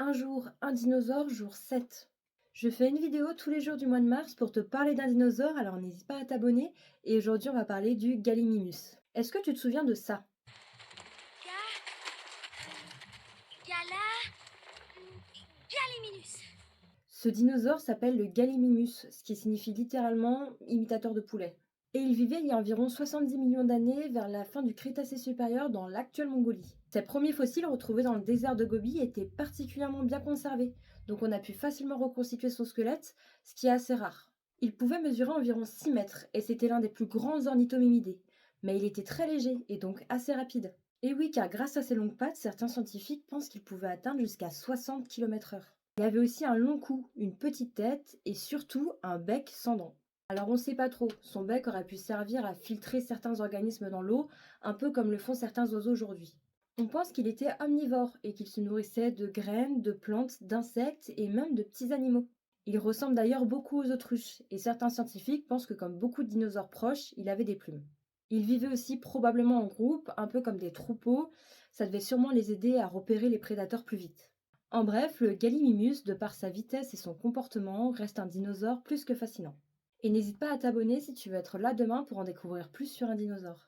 Un jour, un dinosaure, jour 7. Je fais une vidéo tous les jours du mois de mars pour te parler d'un dinosaure, alors n'hésite pas à t'abonner. Et aujourd'hui, on va parler du Gallimimus. Est-ce que tu te souviens de ça? Ga Gala Gallimimus. Ce dinosaure s'appelle le Gallimimus, ce qui signifie littéralement imitateur de poulet. Et il vivait il y a environ 70 millions d'années vers la fin du Crétacé supérieur dans l'actuelle Mongolie. Ses premiers fossiles retrouvés dans le désert de Gobi étaient particulièrement bien conservés, donc on a pu facilement reconstituer son squelette, ce qui est assez rare. Il pouvait mesurer environ 6 mètres et c'était l'un des plus grands ornithomimités, mais il était très léger et donc assez rapide. Et oui, car grâce à ses longues pattes, certains scientifiques pensent qu'il pouvait atteindre jusqu'à 60 km/h. Il avait aussi un long cou, une petite tête et surtout un bec sans dents. Alors on sait pas trop, son bec aurait pu servir à filtrer certains organismes dans l'eau, un peu comme le font certains oiseaux aujourd'hui. On pense qu'il était omnivore et qu'il se nourrissait de graines, de plantes, d'insectes et même de petits animaux. Il ressemble d'ailleurs beaucoup aux autruches et certains scientifiques pensent que comme beaucoup de dinosaures proches, il avait des plumes. Il vivait aussi probablement en groupe, un peu comme des troupeaux, ça devait sûrement les aider à repérer les prédateurs plus vite. En bref, le Gallimimus, de par sa vitesse et son comportement, reste un dinosaure plus que fascinant. Et n'hésite pas à t'abonner si tu veux être là demain pour en découvrir plus sur un dinosaure.